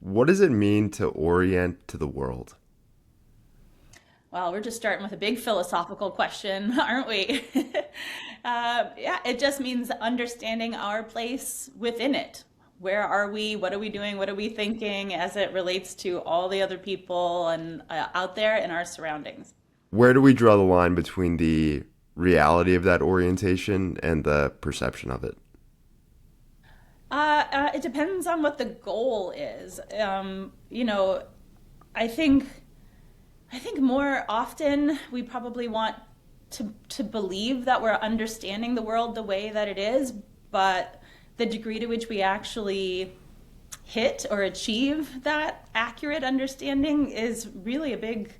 What does it mean to orient to the world? Well, we're just starting with a big philosophical question, aren't we? Yeah, it just means understanding our place within it. Where are we? What are we doing? What are we thinking as it relates to all the other people and out there in our surroundings? Where do we draw the line between the reality of that orientation and the perception of it? It depends on what the goal is. I think I think more often we probably want to believe that we're understanding the world the way that it is, but the degree to which we actually hit or achieve that accurate understanding is really a big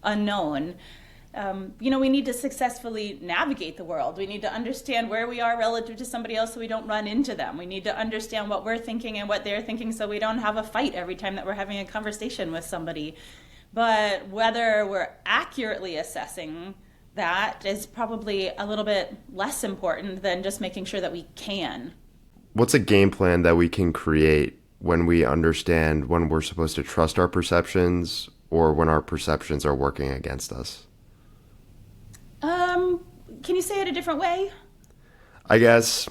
unknown. We need to successfully navigate the world. We need to understand where we are relative to somebody else so we don't run into them. We need to understand what we're thinking and what they're thinking so we don't have a fight every time that we're having a conversation with somebody. But whether we're accurately assessing that is probably a little bit less important than just making sure that we can. What's a game plan that we can create when we understand when we're supposed to trust our perceptions or when our perceptions are working against us? Um, can you say it a different way? I guess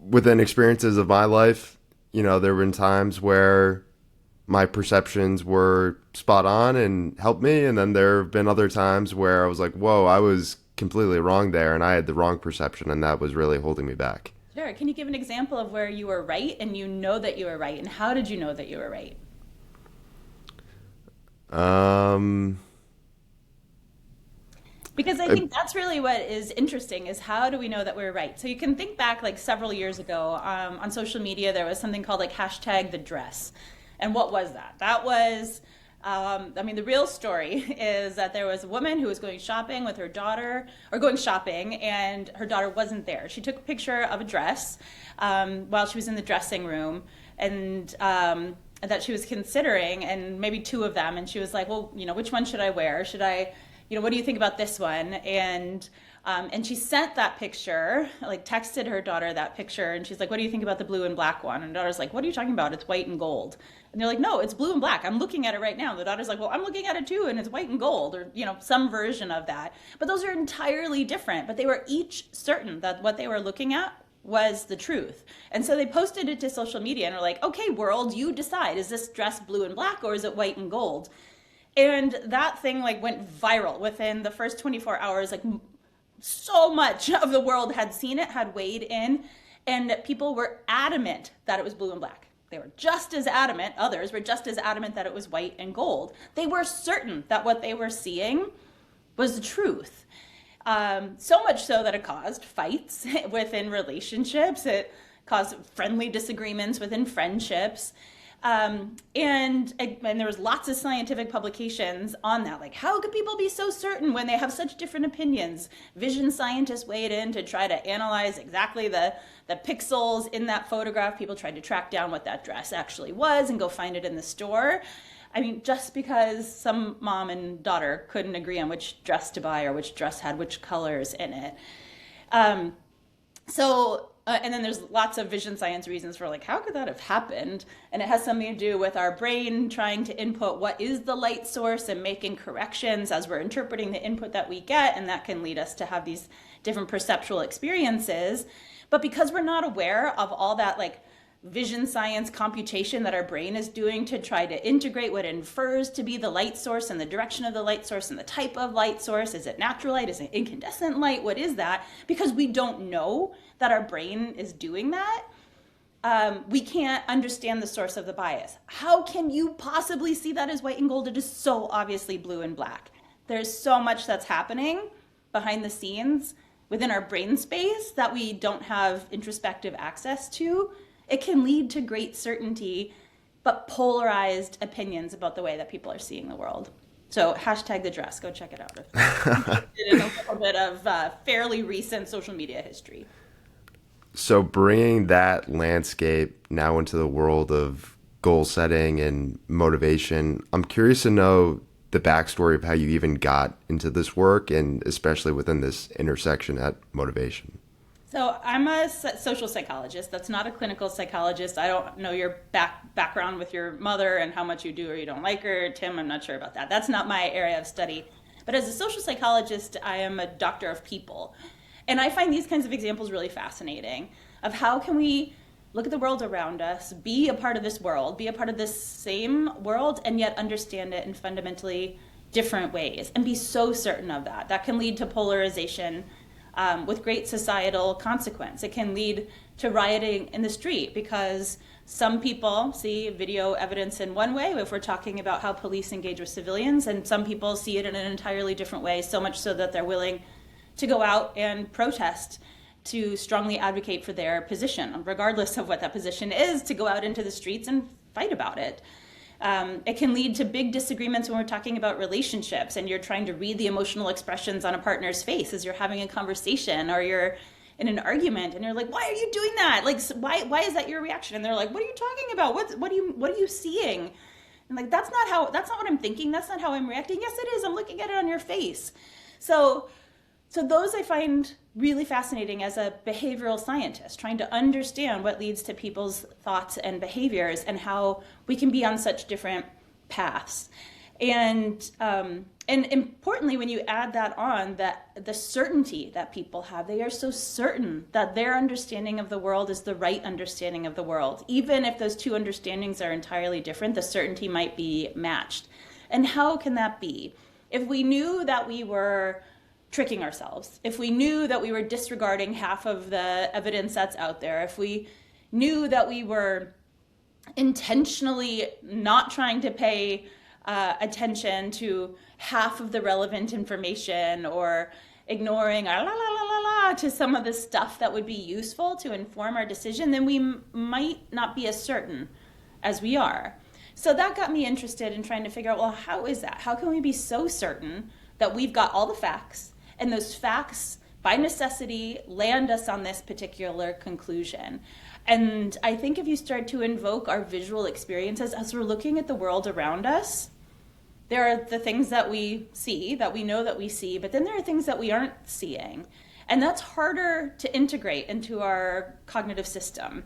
within experiences of my life, there have been times where my perceptions were spot on and helped me. And then there have been other times where I was like, whoa, I was completely wrong there and I had the wrong perception and that was really holding me back. Sure. Can you give an example of where you were right and you know that you were right, and how did you know that you were right? Um, Because I I, think that's really what is interesting is how do we know that we're right? So you can think back like several years ago on social media, there was something called like hashtag the dress. And what was that? That was, the real story is that there was a woman who was going shopping with her daughter, or going shopping, and her daughter wasn't there. She took a picture of a dress while she was in the dressing room, and that she was considering, and maybe two of them, and she was like, well, which one should I wear? Should I, what do you think about this one? And she sent that picture, like texted her daughter that picture, and she's like, what do you think about the blue and black one? And the daughter's like, what are you talking about? It's white and gold. And they're like, no, it's blue and black. I'm looking at it right now. And the daughter's like, well, I'm looking at it too, and it's white and gold, or, some version of that. But those are entirely different. But they were each certain that what they were looking at was the truth. And so they posted it to social media and were like, okay, world, you decide. Is this dress blue and black or is it white and gold? And that thing like went viral within the first 24 hours. Like so much of the world had seen it, had weighed in, and people were adamant that it was blue and black. They were just as adamant, others were just as adamant that it was white and gold. They were certain that what they were seeing was the truth. So much so that it caused fights within relationships. It caused friendly disagreements within friendships. And there was lots of scientific publications on that. Like, how could people be so certain when they have such different opinions? Vision scientists weighed in to try to analyze exactly the pixels in that photograph. People tried to track down what that dress actually was and go find it in the store. I mean, just because some mom and daughter couldn't agree on which dress to buy or which dress had which colors in it. Um, and then there's lots of vision science reasons for like, how could that have happened? And it has something to do with our brain trying to input what is the light source and making corrections as we're interpreting the input that we get. And that can lead us to have these different perceptual experiences. But because we're not aware of all that like vision science computation that our brain is doing to try to integrate what infers to be the light source and the direction of the light source and the type of light source. Is it natural light? Is it incandescent light? What is that? Because we don't know that our brain is doing that, we can't understand the source of the bias. How can you possibly see that as white and gold? It is so obviously blue and black. There's so much that's happening behind the scenes within our brain space that we don't have introspective access to. It can lead to great certainty, but polarized opinions about the way that people are seeing the world. So hashtag the dress, go check it out if you're interested in a little bit of fairly recent social media history. So bringing that landscape now into the world of goal setting and motivation, I'm curious to know the backstory of how you even got into this work and especially within this intersection at motivation. So I'm a social psychologist. That's not a clinical psychologist. I don't know your background with your mother and how much you do or you don't like her. Tim, I'm not sure about that. That's not my area of study. But as a social psychologist, I am a doctor of people. And I find these kinds of examples really fascinating of how can we look at the world around us, be a part of this world, be a part of this same world, and yet understand it in fundamentally different ways and be so certain of that. That can lead to polarization with great societal consequence. It can lead to rioting in the street because some people see video evidence in one way if we're talking about how police engage with civilians, and some people see it in an entirely different way, so much so that they're willing to go out and protest to strongly advocate for their position, regardless of what that position is, to go out into the streets and fight about it. It can lead to big disagreements when we're talking about relationships and you're trying to read the emotional expressions on a partner's face as you're having a conversation, or you're in an argument and you're like, why are you doing that? Like, why is that your reaction? And they're like, what are you talking about? What are you seeing? And like, that's not what I'm thinking. That's not how I'm reacting. Yes, it is. I'm looking at it on your face. So those I find really fascinating as a behavioral scientist, trying to understand what leads to people's thoughts and behaviors and how we can be on such different paths. And importantly, when you add that on, that the certainty that people have, they are so certain that their understanding of the world is the right understanding of the world. Even if those two understandings are entirely different, the certainty might be matched. And how can that be? If we knew that we were tricking ourselves, if we knew that we were disregarding half of the evidence that's out there, if we knew that we were intentionally not trying to pay attention to half of the relevant information, or ignoring our la la la la la to some of the stuff that would be useful to inform our decision, then we might not be as certain as we are. So that got me interested in trying to figure out, well, how is that? How can we be so certain that we've got all the facts, and those facts, by necessity, land us on this particular conclusion? And I think if you start to invoke our visual experiences as we're looking at the world around us, there are the things that we see, that we know that we see, but then there are things that we aren't seeing. And that's harder to integrate into our cognitive system.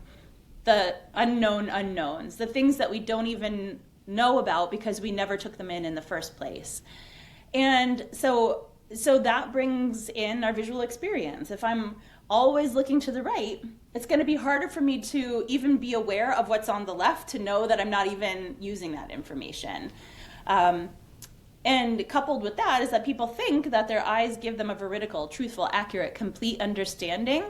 The unknown unknowns, the things that we don't even know about because we never took them in the first place. And so that brings in our visual experience. If I'm always looking to the right, it's going to be harder for me to even be aware of what's on the left, to know that I'm not even using that information. And coupled with that is that people think that their eyes give them a veridical, truthful, accurate, complete understanding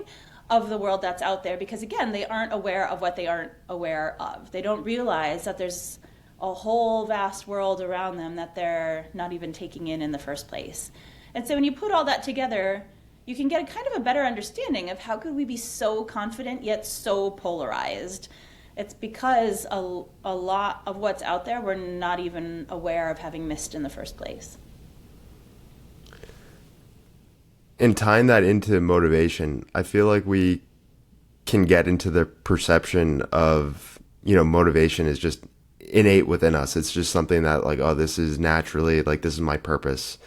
of the world that's out there, because again, they aren't aware of what they aren't aware of. They don't realize that there's a whole vast world around them that they're not even taking in the first place. And so when you put all that together, you can get a kind of a better understanding of how could we be so confident yet so polarized. It's because a lot of what's out there we're not even aware of having missed in the first place. And tying that into motivation, I feel like we can get into the perception of, motivation is just innate within us. It's just something that like, oh, this is naturally, like, this is my purpose.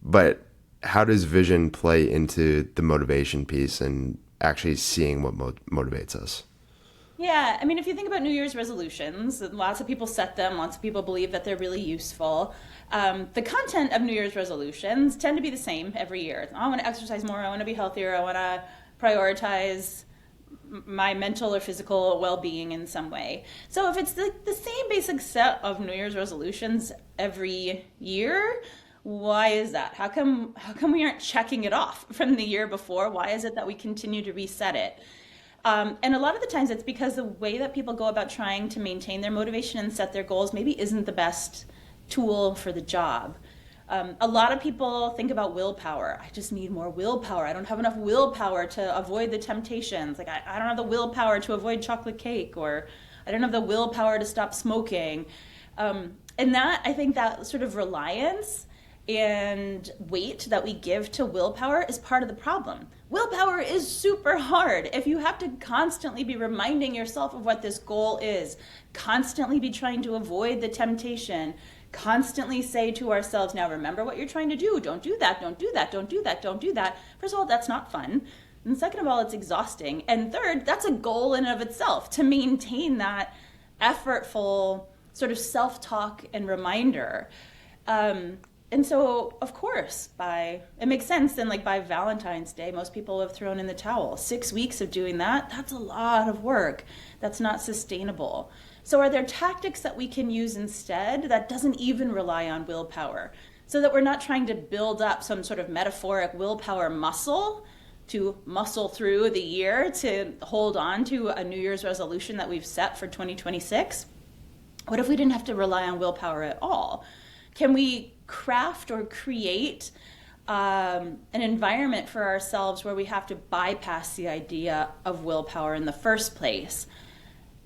But how does vision play into the motivation piece and actually seeing what motivates us? Yeah, I mean, if you think about New Year's resolutions, lots of people set them, lots of people believe that they're really useful. The content of New Year's resolutions tend to be the same every year. I want to exercise more, I want to be healthier, I want to prioritize my mental or physical well-being in some way. So if it's the same basic set of New Year's resolutions every year, why is that? How come we aren't checking it off from the year before? Why is it that we continue to reset it? And a lot of the times it's because the way that people go about trying to maintain their motivation and set their goals maybe isn't the best tool for the job. A lot of people think about willpower. I just need more willpower. I don't have enough willpower to avoid the temptations. Like I don't have the willpower to avoid chocolate cake, or I don't have the willpower to stop smoking. And that, I think that sort of reliance and weight that we give to willpower is part of the problem. Willpower is super hard. If you have to constantly be reminding yourself of what this goal is, constantly be trying to avoid the temptation, constantly say to ourselves, now remember what you're trying to do. Don't do that, don't do that, don't do that, don't do that. First of all, that's not fun. And second of all, it's exhausting. And third, that's a goal in and of itself, to maintain that effortful sort of self-talk and reminder. And so, of course, it makes sense then, like by Valentine's Day, most people have thrown in the towel. 6 weeks of doing that, that's a lot of work. That's not sustainable. So are there tactics that we can use instead that doesn't even rely on willpower? So that we're not trying to build up some sort of metaphoric willpower muscle to muscle through the year to hold on to a New Year's resolution that we've set for 2026? What if we didn't have to rely on willpower at all? Can we craft or create an environment for ourselves where we have to bypass the idea of willpower in the first place?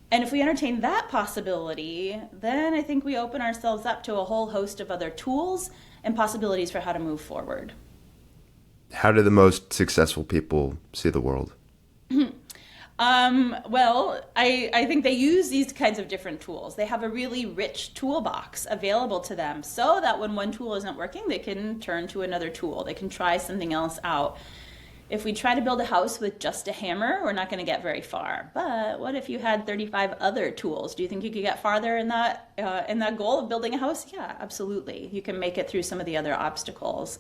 And if we entertain that possibility, then I think we open ourselves up to a whole host of other tools and possibilities for how to move forward. How do the most successful people see the world? Well, I think they use these kinds of different tools. They have a really rich toolbox available to them so that when one tool isn't working, they can turn to another tool. They can try something else out. If we try to build a house with just a hammer, we're not going to get very far. But what if you had 35 other tools? Do you think you could get farther in that goal of building a house? Yeah, absolutely. You can make it through some of the other obstacles.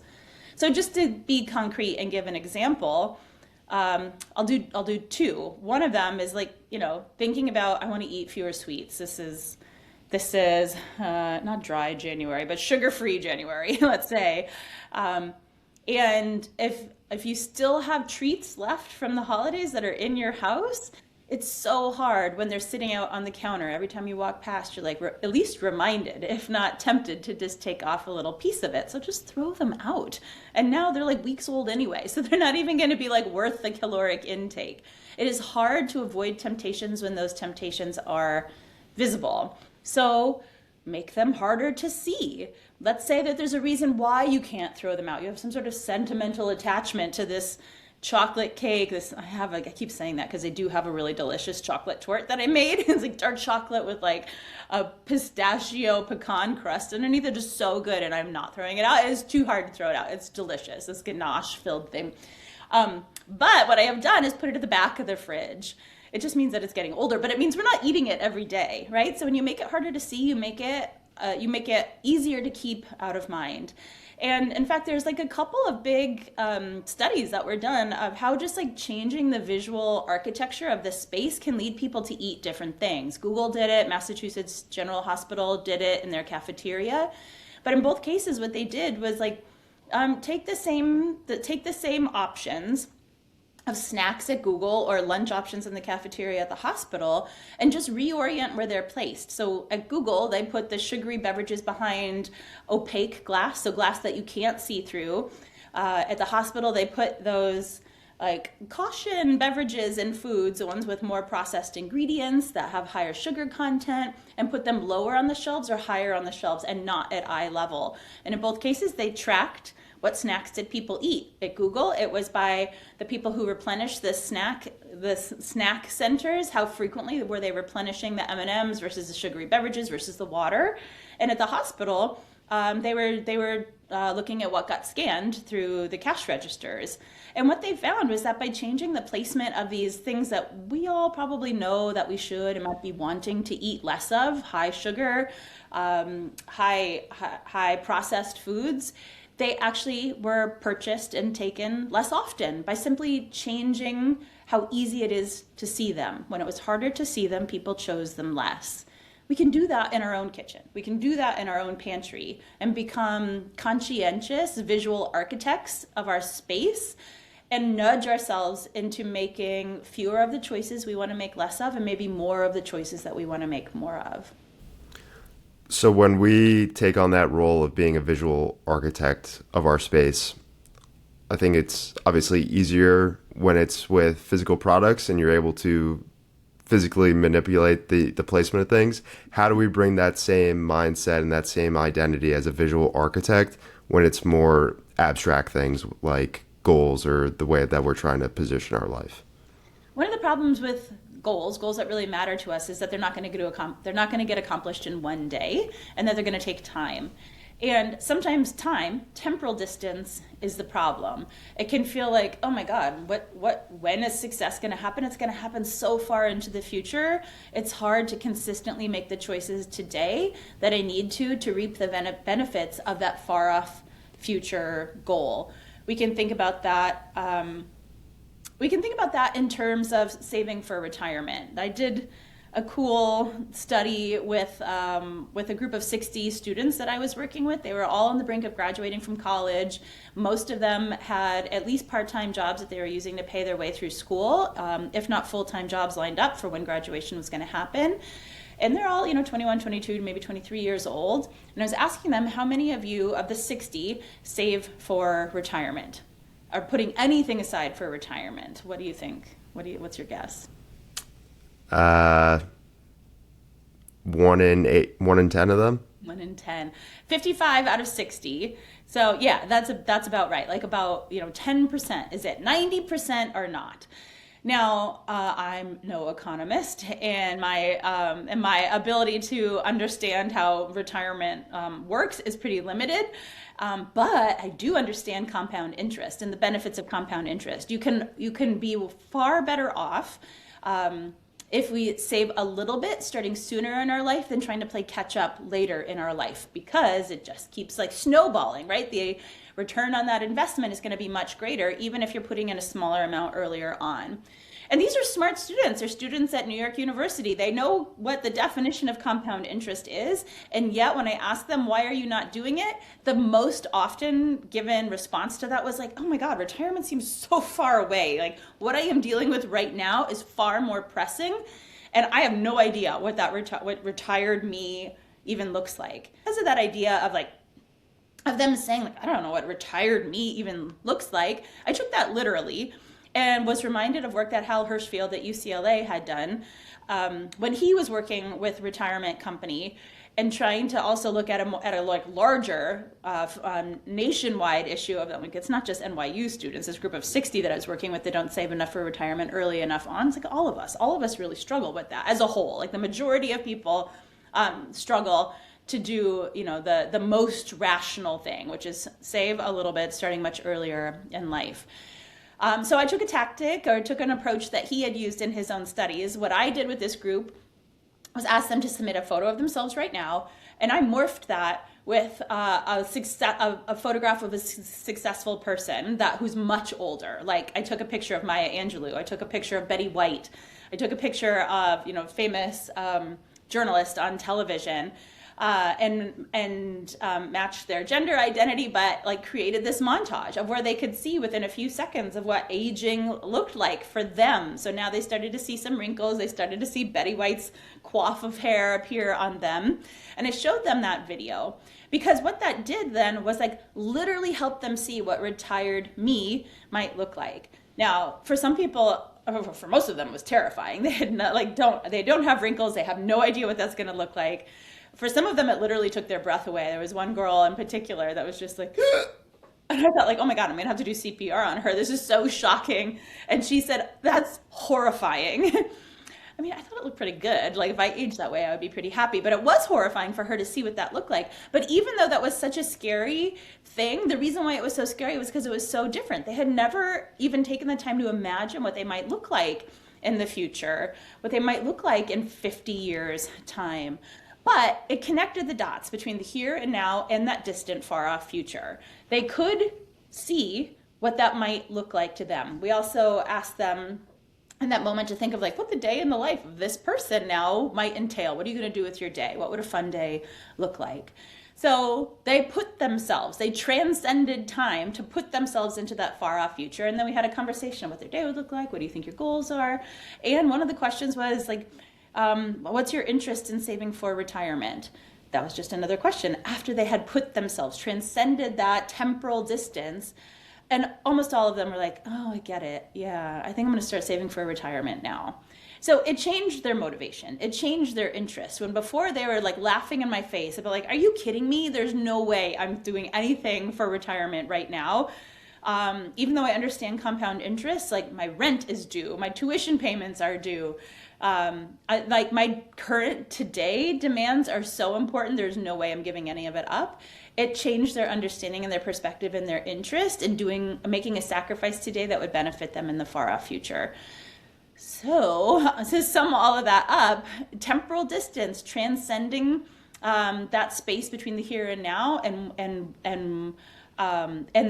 So just to be concrete and give an example, I'll do two. One of them is like, thinking about I want to eat fewer sweets. This is not dry January, but sugar-free January, let's say. And if you still have treats left from the holidays that are in your house, it's so hard when they're sitting out on the counter. Every time you walk past, you're like at least reminded, if not tempted, to just take off a little piece of it. So just throw them out. And now they're like weeks old anyway, so they're not even going to be like worth the caloric intake. It is hard to avoid temptations when those temptations are visible. So make them harder to see. Let's say that there's a reason why you can't throw them out. You have some sort of sentimental attachment to this chocolate cake. I keep saying that because I do have a really delicious chocolate torte that I made. It's like dark chocolate with like a pistachio pecan crust underneath. It's just so good, and I'm not throwing it out. It's too hard to throw it out. It's delicious. This ganache filled thing. But what I have done is put it at the back of the fridge. It just means that it's getting older, but it means we're not eating it every day, right? So when you make it harder to see, you make it easier to keep out of mind. And in fact, there's like a couple of big studies that were done of how just like changing the visual architecture of the space can lead people to eat different things. Google did it, Massachusetts General Hospital did it in their cafeteria. But in both cases, what they did was like take the same options of snacks at Google or lunch options in the cafeteria at the hospital and just reorient where they're placed. So at Google, they put the sugary beverages behind opaque glass, so glass that you can't see through. At the hospital, they put those like caution beverages and foods, the ones with more processed ingredients that have higher sugar content, and put them lower on the shelves or higher on the shelves and not at eye level. And in both cases, they tracked what snacks did people eat. At Google, it was by the people who replenished the snack centers, how frequently were they replenishing the M&Ms versus the sugary beverages versus the water. And at the hospital, they were looking at what got scanned through the cash registers. And what they found was that by changing the placement of these things that we all probably know that we should and might be wanting to eat less of, high sugar, high processed foods, they actually were purchased and taken less often by simply changing how easy it is to see them. When it was harder to see them, people chose them less. We can do that in our own kitchen. We can do that in our own pantry and become conscientious visual architects of our space and nudge ourselves into making fewer of the choices we want to make less of and maybe more of the choices that we want to make more of. So when we take on that role of being a visual architect of our space, I think it's obviously easier when it's with physical products and you're able to physically manipulate the placement of things. How do we bring that same mindset and that same identity as a visual architect when it's more abstract things like goals or the way that we're trying to position our life? One of the problems with goals that really matter to us is that they're not going to get accomplished in one day and that they're going to take time. And sometimes temporal distance is the problem. It can feel like, oh my God, when is success going to happen? It's going to happen so far into the future. It's hard to consistently make the choices today that I need to reap the benefits of that far off future goal. We can think about that. We can think about that in terms of saving for retirement. I did a cool study with a group of 60 students that I was working with. They were all on the brink of graduating from college. Most of them had at least part-time jobs that they were using to pay their way through school, if not full-time jobs lined up for when graduation was going to happen. And they're all, 21, 22, maybe 23 years old. And I was asking them, how many of you, of the 60, save for retirement? Are putting anything aside for retirement? What do you think? What's your guess? 1 in 10 of them. 1 in 10. 55 out of 60. So yeah, that's about right. Like about 10%. Is it 90% or not? Now I'm no economist, and my ability to understand how retirement works is pretty limited. But I do understand compound interest and the benefits of compound interest. You can be far better off if we save a little bit starting sooner in our life than trying to play catch up later in our life, because it just keeps like snowballing, right? The return on that investment is going to be much greater even if you're putting in a smaller amount earlier on. And these are smart students. They're students at New York University. They know what the definition of compound interest is. And yet when I ask them, why are you not doing it? The most often given response to that was like, oh my God, retirement seems so far away. Like what I am dealing with right now is far more pressing. And I have no idea what that what retired me even looks like. Because of that idea of them saying like, I don't know what retired me even looks like. I took that literally and was reminded of work that Hal Hirschfield at UCLA had done when he was working with retirement company and trying to also look at a like larger nationwide issue of them. Like it's not just NYU students, this group of 60 that I was working with that don't save enough for retirement early enough on. It's like all of us really struggle with that as a whole. Like the majority of people struggle to do, the most rational thing, which is save a little bit starting much earlier in life. So I took an approach that he had used in his own studies. What I did with this group was ask them to submit a photo of themselves right now, and I morphed that with a photograph of a successful person who's much older. Like I took a picture of Maya Angelou, I took a picture of Betty White, I took a picture of famous journalist on television. And matched their gender identity, but like created this montage of where they could see within a few seconds of what aging looked like for them. So now they started to see some wrinkles. They started to see Betty White's coif of hair appear on them. And I showed them that video because what that did then was like literally help them see what retired me might look like. Now, for some people, for most of them, it was terrifying. They had they don't have wrinkles. They have no idea what that's going to look like. For some of them, it literally took their breath away. There was one girl in particular that was just like, and I thought like, oh my God, I'm going to have to do CPR on her. This is so shocking. And she said, that's horrifying. I mean, I thought it looked pretty good. Like if I aged that way, I would be pretty happy. But it was horrifying for her to see what that looked like. But even though that was such a scary thing, the reason why it was so scary was because it was so different. They had never even taken the time to imagine what they might look like in the future, what they might look like in 50 years' time. But it connected the dots between the here and now and that distant, far off future. They could see what that might look like to them. We also asked them in that moment to think of like what the day in the life of this person now might entail. What are you going to do with your day? What would a fun day look like? So they transcended time to put themselves into that far off future. And then we had a conversation of what their day would look like. What do you think your goals are? And one of the questions was like, what's your interest in saving for retirement? That was just another question after they had transcended that temporal distance. And almost all of them were like, oh, I get it. Yeah, I think I'm going to start saving for retirement now. So it changed their motivation. It changed their interest. When before they were like laughing in my face about like, are you kidding me? There's no way I'm doing anything for retirement right now. Even though I understand compound interest, like my rent is due, my tuition payments are due. Like my current today demands are so important. There's no way I'm giving any of it up. It changed their understanding and their perspective and their interest in making a sacrifice today that would benefit them in the far off future. So to sum all of that up, temporal distance, transcending that space between the here and now and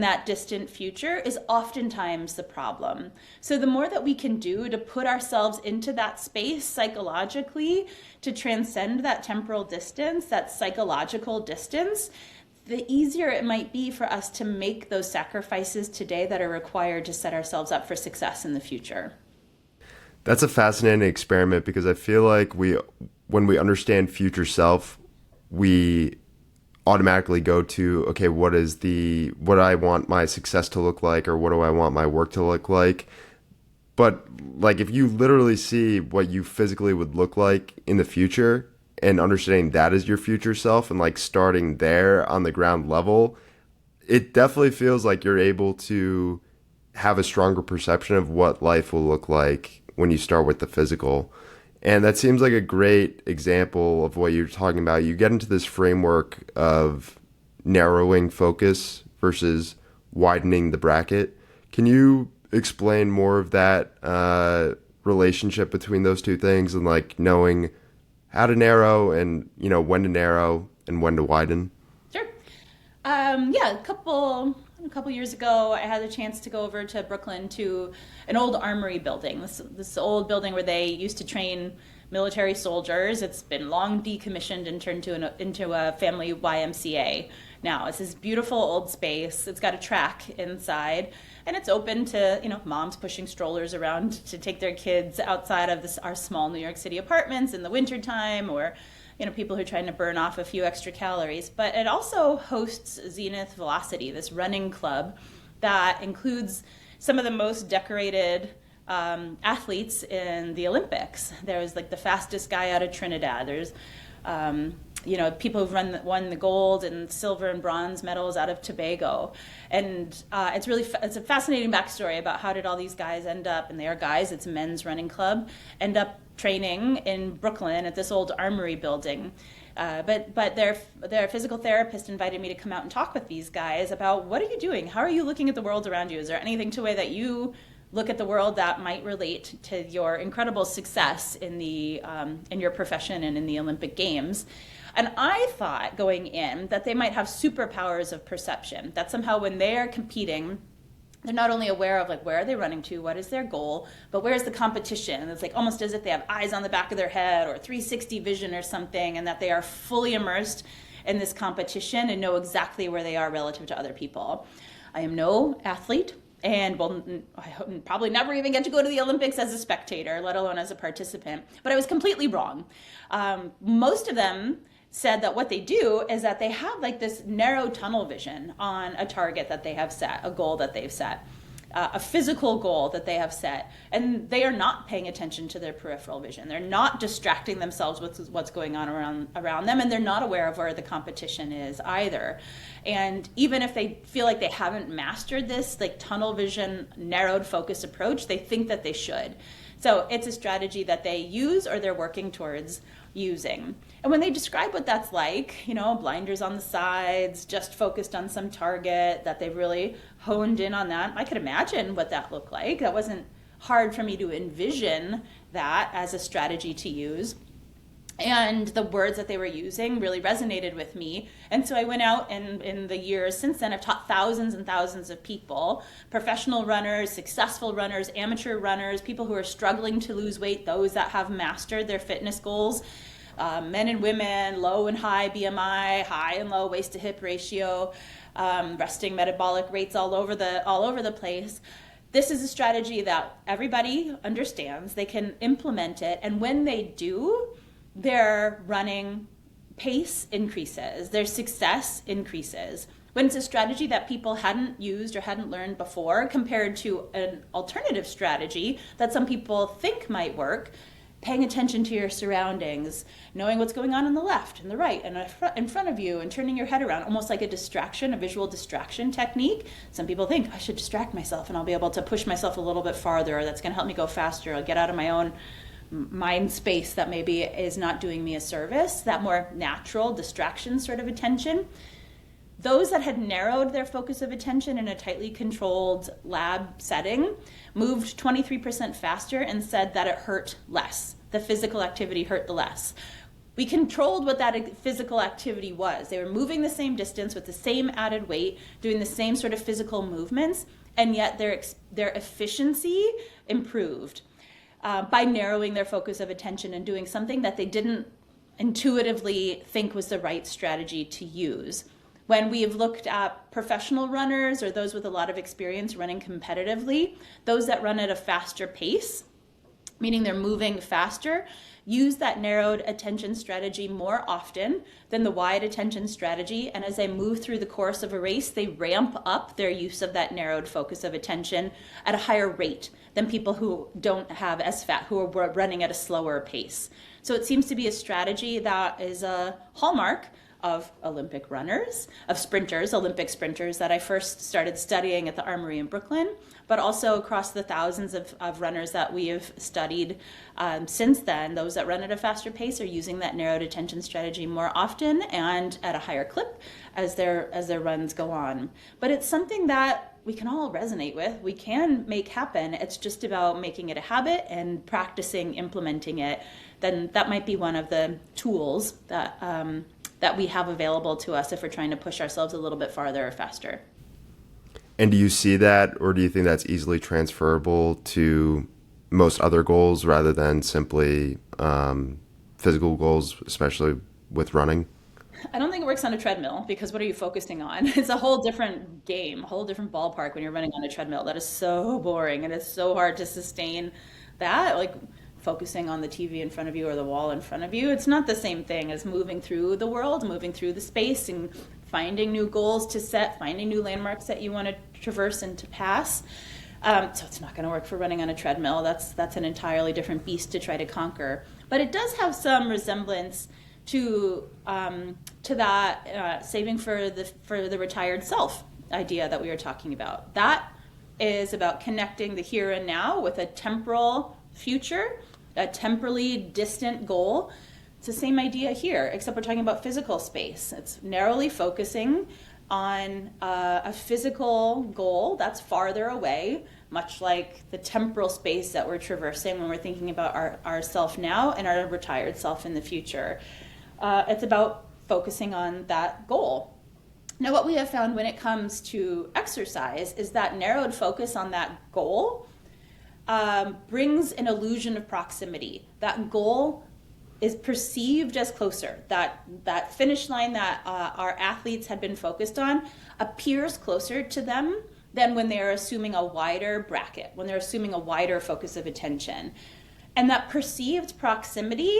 that distant future is oftentimes the problem. So the more that we can do to put ourselves into that space psychologically, to transcend that temporal distance, that psychological distance, the easier it might be for us to make those sacrifices today that are required to set ourselves up for success in the future. That's a fascinating experiment because I feel like when we understand future self, we automatically go to, okay, what do I want my success to look like, or what do I want my work to look like? But like if you literally see what you physically would look like in the future and understanding that is your future self and like starting there on the ground level, it definitely feels like you're able to have a stronger perception of what life will look like when you start with the physical. And that seems like a great example of what you're talking about. You get into this framework of narrowing focus versus widening the bracket. Can you explain more of that relationship between those two things and like knowing how to narrow and, you know, when to narrow and when to widen? Sure. Yeah, a couple years ago, I had a chance to go over to Brooklyn to an old armory building. This old building where they used to train military soldiers. It's been long decommissioned and turned into a family YMCA. Now it's this beautiful old space. It's got a track inside, and it's open to, you know, moms pushing strollers around to take their kids outside of our small New York City apartments in the wintertime, or you know, people who are trying to burn off a few extra calories. But it also hosts Zenith Velocity, this running club that includes some of the most decorated athletes in the Olympics. There's like the fastest guy out of Trinidad. There's you know, people who've won the gold and silver and bronze medals out of Tobago. And it's a fascinating backstory about how did all these guys end up, and they are guys, it's a men's running club, end up training in Brooklyn at this old armory building. But their physical therapist invited me to come out and talk with these guys about what are you doing? How are you looking at the world around you? Is there anything to the way that you look at the world that might relate to your incredible success in your profession and in the Olympic Games? And I thought going in that they might have superpowers of perception, that somehow when they are competing, they're not only aware of like where are they running to, what is their goal, but where's the competition. It's like almost as if they have eyes on the back of their head or 360 vision or something, and that they are fully immersed in this competition and know exactly where they are relative to other people. I am no athlete, and will probably never even get to go to the Olympics as a spectator, let alone as a participant. But I was completely wrong. Most of them said that what they do is that they have like this narrow tunnel vision on a target that they have set, a goal that they've set, a physical goal that they have set, and they are not paying attention to their peripheral vision. They're not distracting themselves with what's going on around them, and they're not aware of where the competition is either. And even if they feel like they haven't mastered this like tunnel vision, narrowed focus approach, they think that they should. So it's a strategy that they use or they're working towards using. And when they describe what that's like, you know, blinders on the sides, just focused on some target, that they've really honed in on that, I could imagine what that looked like. That wasn't hard for me to envision that as a strategy to use. And the words that they were using really resonated with me. And so I went out, and in the years since then, I've taught thousands and thousands of people, professional runners, successful runners, amateur runners, people who are struggling to lose weight, those that have mastered their fitness goals, men and women, low and high BMI, high and low waist to hip ratio, resting metabolic rates all over the place. This is a strategy that everybody understands. They can implement it. And when they do, their running pace increases, their success increases. When it's a strategy that people hadn't used or hadn't learned before, compared to an alternative strategy that some people think might work, paying attention to your surroundings, knowing what's going on the left and the right and in front of you, and turning your head around, almost like a distraction, a visual distraction technique. Some people think I should distract myself and I'll be able to push myself a little bit farther, or that's going to help me go faster. I'll get out of my own mind space that maybe is not doing me a service. That more natural distraction sort of attention. Those that had narrowed their focus of attention in a tightly controlled lab setting moved 23% faster and said that it hurt less. The physical activity hurt less. We controlled what that physical activity was. They were moving the same distance with the same added weight, doing the same sort of physical movements, and yet their efficiency improved by narrowing their focus of attention and doing something that they didn't intuitively think was the right strategy to use. When we've looked at professional runners or those with a lot of experience running competitively, those that run at a faster pace, meaning they're moving faster, use that narrowed attention strategy more often than the wide attention strategy. And as they move through the course of a race, they ramp up their use of that narrowed focus of attention at a higher rate than people who don't have as fat, who are running at a slower pace. So it seems to be a strategy that is a hallmark of Olympic runners, of sprinters, Olympic sprinters that I first started studying at the Armory in Brooklyn, but also across the thousands of runners that we have studied since then. Those that run at a faster pace are using that narrowed attention strategy more often and at a higher clip as their runs go on. But it's something that we can all resonate with. We can make happen. It's just about making it a habit and practicing implementing it. Then that might be one of the tools that we have available to us if we're trying to push ourselves a little bit farther or faster. And do you see that, or do you think that's easily transferable to most other goals rather than simply physical goals, especially with running? I don't think it works on a treadmill, because what are you focusing on? It's a whole different game, a whole different ballpark when you're running on a treadmill. That is so boring, and it's so hard to sustain that. Like, focusing on the TV in front of you or the wall in front of you. It's not the same thing as moving through the world, moving through the space and finding new goals to set, finding new landmarks that you want to traverse and to pass. So it's not going to work for running on a treadmill. That's an entirely different beast to try to conquer. But it does have some resemblance to that saving for the retired self idea that we were talking about. That is about connecting the here and now with a temporal future, a temporally distant goal. It's the same idea here, except we're talking about physical space. It's narrowly focusing on a physical goal that's farther away, much like the temporal space that we're traversing when we're thinking about our self now and our retired self in the future. It's about focusing on that goal. Now, what we have found when it comes to exercise is that narrowed focus on that goal brings an illusion of proximity. That goal is perceived as closer. That finish line that our athletes had been focused on appears closer to them than when they're assuming a wider bracket, when they're assuming a wider focus of attention. And that perceived proximity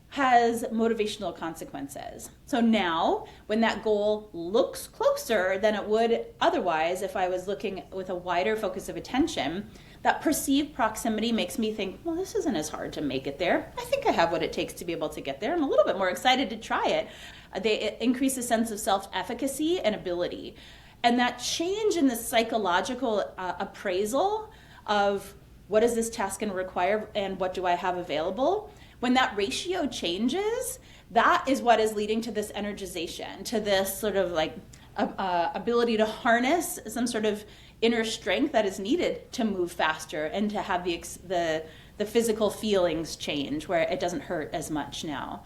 has motivational consequences. So now, when that goal looks closer than it would otherwise if I was looking with a wider focus of attention, that perceived proximity makes me think, well, this isn't as hard to make it there. I think I have what it takes to be able to get there. I'm a little bit more excited to try it. It increases a sense of self-efficacy and ability. And that change in the psychological appraisal of what is this task going to require and what do I have available, when that ratio changes, that is what is leading to this energization, to this sort of like ability to harness some sort of inner strength that is needed to move faster and to have the physical feelings change where it doesn't hurt as much now.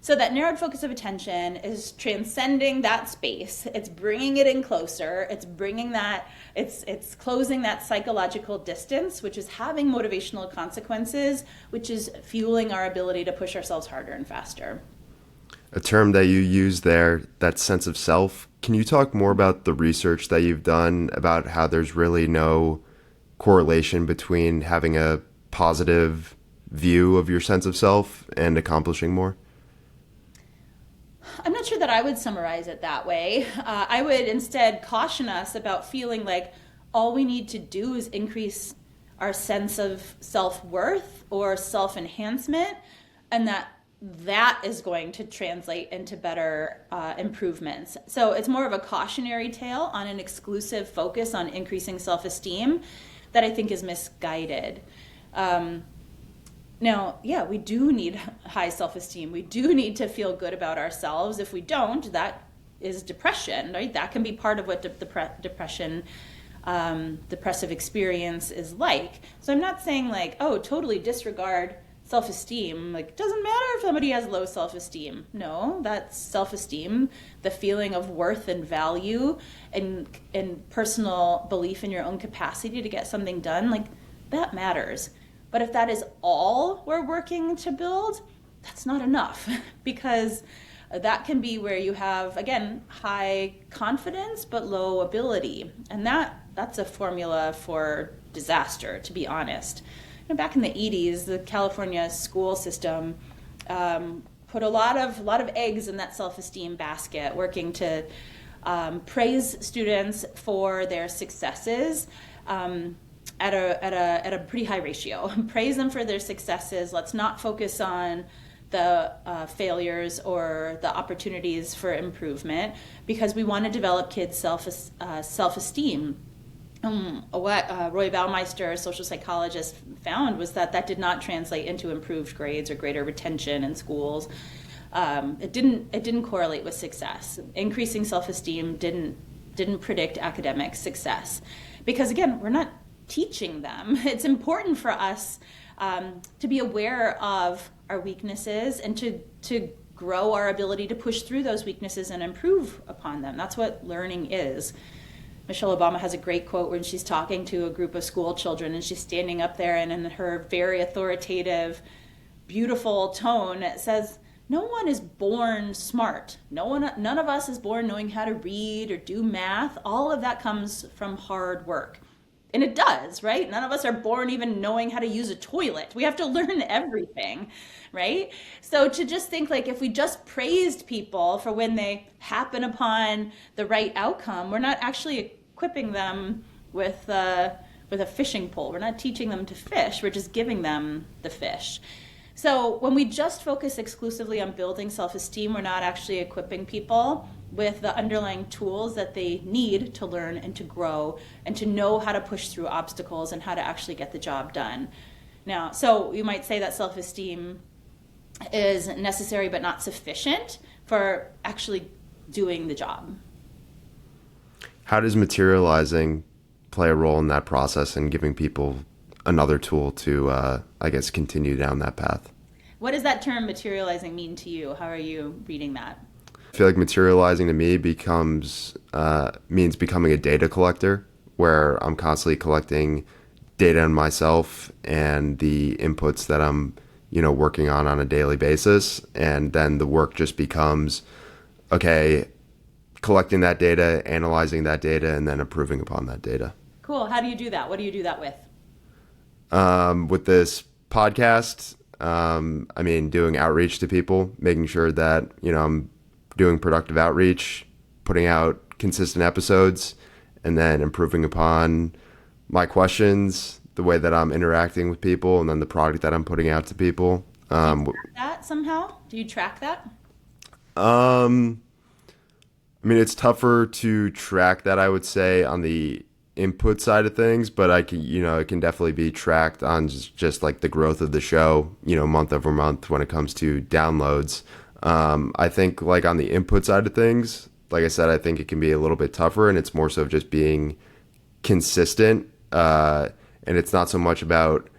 So that narrowed focus of attention is transcending that space. It's bringing it in closer. It's bringing that, it's closing that psychological distance, which is having motivational consequences, which is fueling our ability to push ourselves harder and faster. A term that you use there, that sense of self. Can you talk more about the research that you've done about how there's really no correlation between having a positive view of your sense of self and accomplishing more? I'm not sure that I would summarize it that way. I would instead caution us about feeling like all we need to do is increase our sense of self-worth or self-enhancement, and that is going to translate into better improvements. So it's more of a cautionary tale on an exclusive focus on increasing self-esteem that I think is misguided. Now, yeah, we do need high self-esteem. We do need to feel good about ourselves. If we don't, that is depression, right? That can be part of what depression, depressive experience is like. So I'm not saying like, oh, totally disregard self-esteem. Like, it doesn't matter if somebody has low self-esteem. No, that's self-esteem, the feeling of worth and value and personal belief in your own capacity to get something done, like that matters. But if that is all we're working to build, that's not enough because that can be where you have, again, high confidence but low ability. And that's a formula for disaster, to be honest. You know, back in the 80s, the California school system put a lot of eggs in that self-esteem basket, working to praise students for their successes at a pretty high ratio. Praise them for their successes. Let's not focus on the failures or the opportunities for improvement, because we want to develop kids' self-esteem. What Roy Baumeister, a social psychologist, found was that did not translate into improved grades or greater retention in schools. It didn't correlate with success. Increasing self-esteem didn't predict academic success, because again, we're not teaching them. It's important for us to be aware of our weaknesses and to grow our ability to push through those weaknesses and improve upon them. That's what learning is. Michelle Obama has a great quote when she's talking to a group of school children and she's standing up there and in her very authoritative, beautiful tone says, "No one is born smart. None of us is born knowing how to read or do math. All of that comes from hard work." And it does, right? None of us are born even knowing how to use a toilet. We have to learn everything, right? So to just think like if we just praised people for when they happen upon the right outcome, we're not actually equipping them with a fishing pole. We're not teaching them to fish. We're just giving them the fish. So when we just focus exclusively on building self-esteem, we're not actually equipping people with the underlying tools that they need to learn and to grow and to know how to push through obstacles and how to actually get the job done. Now, so you might say that self-esteem is necessary but not sufficient for actually doing the job. How does materializing play a role in that process and giving people another tool to, I guess, continue down that path? What does that term materializing mean to you? How are you reading that? I feel like materializing to me means becoming a data collector, where I'm constantly collecting data on myself and the inputs that I'm, working on a daily basis. And then the work just becomes, okay, collecting that data, analyzing that data, and then improving upon that data. Cool. How do you do that? What do you do that with? With this podcast, doing outreach to people, making sure that, I'm doing productive outreach, putting out consistent episodes, and then improving upon my questions, the way that I'm interacting with people, and then the product that I'm putting out to people. Do you track that somehow? Do you track that? It's tougher to track that, I would say, on the input side of things, but I can, it can definitely be tracked on just like the growth of the show, month over month when it comes to downloads. I think like on the input side of things, like I said, I think it can be a little bit tougher, and it's more so just being consistent. And it's not so much about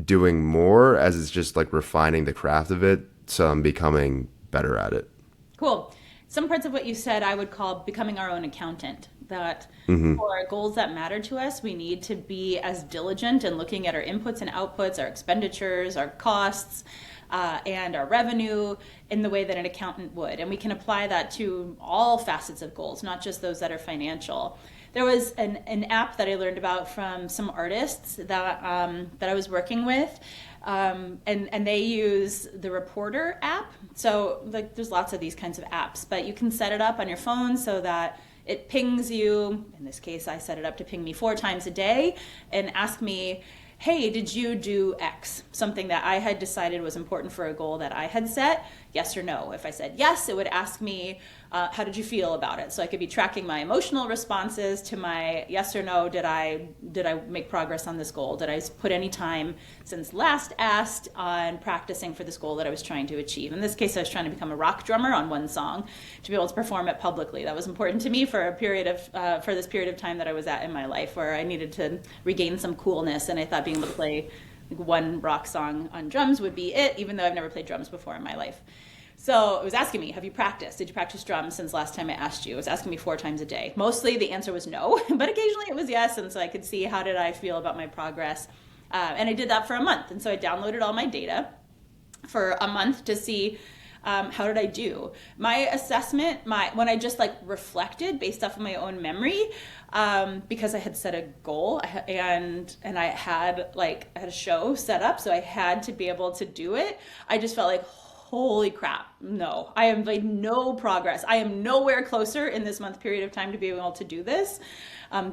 doing more as it's just like refining the craft of it. So I'm becoming better at it. Cool. Some parts of what you said I would call becoming our own accountant. That for goals that matter to us, we need to be as diligent in looking at our inputs and outputs, our expenditures, our costs, and our revenue in the way that an accountant would. And we can apply that to all facets of goals, not just those that are financial. There was an app that I learned about from some artists that I was working with, and they use the Reporter app. So like there's lots of these kinds of apps, but you can set it up on your phone so that it pings you. In this case, I set it up to ping me 4 times a day and ask me, hey, did you do X? Something that I had decided was important for a goal that I had set, yes or no. If I said yes, it would ask me, how did you feel about it? So I could be tracking my emotional responses to my yes or no. Did I make progress on this goal? Did I put any time since last asked on practicing for this goal that I was trying to achieve? In this case, I was trying to become a rock drummer on one song to be able to perform it publicly. That was important to me for this period of time that I was at in my life where I needed to regain some coolness, and I thought being able to play one rock song on drums would be it, even though I've never played drums before in my life. So it was asking me, have you practiced? Did you practice drums since last time I asked you? It was asking me 4 times a day. Mostly the answer was no, but occasionally it was yes, and so I could see how did I feel about my progress. And I did that for a month, and so I downloaded all my data for a month to see how did I do. My assessment, when I just like reflected based off of my own memory, because I had set a goal and I had a show set up, so I had to be able to do it. I just felt like, holy crap, no, I have made no progress. I am nowhere closer in this month period of time to be able to do this,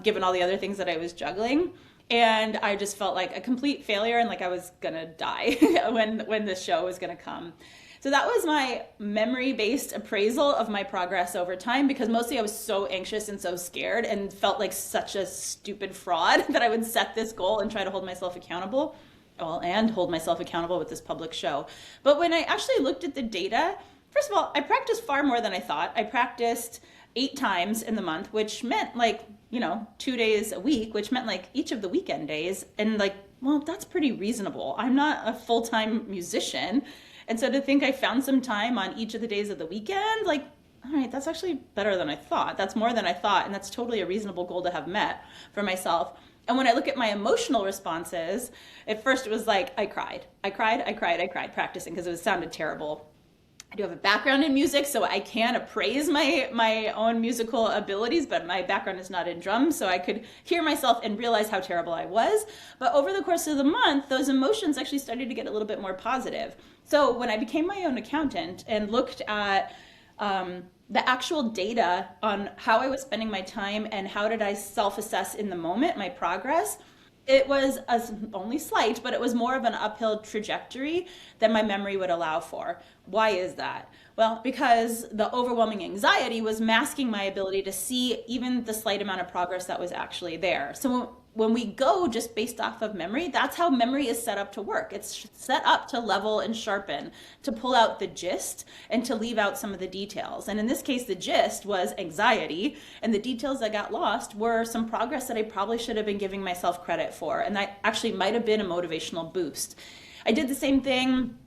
given all the other things that I was juggling. And I just felt like a complete failure and like I was gonna die when the show was gonna come. So that was my memory-based appraisal of my progress over time, because mostly I was so anxious and so scared and felt like such a stupid fraud that I would set this goal and try to hold myself accountable. Well, and hold myself accountable with this public show. But when I actually looked at the data, first of all, I practiced far more than I thought. I practiced 8 times in the month, which meant 2 days a week, which meant each of the weekend days. And well, that's pretty reasonable. I'm not a full-time musician. And so to think I found some time on each of the days of the weekend, all right, that's actually better than I thought. That's more than I thought. And that's totally a reasonable goal to have met for myself. And when I look at my emotional responses, at first it was I cried practicing because it sounded terrible. I do have a background in music, so I can appraise my own musical abilities, but my background is not in drums, so I could hear myself and realize how terrible I was. But over the course of the month, those emotions actually started to get a little bit more positive. So when I became my own accountant and looked at the actual data on how I was spending my time and how did I self-assess in the moment, my progress, it was only slight, but it was more of an uphill trajectory than my memory would allow for. Why is that? Well, because the overwhelming anxiety was masking my ability to see even the slight amount of progress that was actually there. So when we go just based off of memory, that's how memory is set up to work. It's set up to level and sharpen, to pull out the gist and to leave out some of the details. And in this case, the gist was anxiety, and the details that got lost were some progress that I probably should have been giving myself credit for. And that actually might have been a motivational boost. I did the same thing,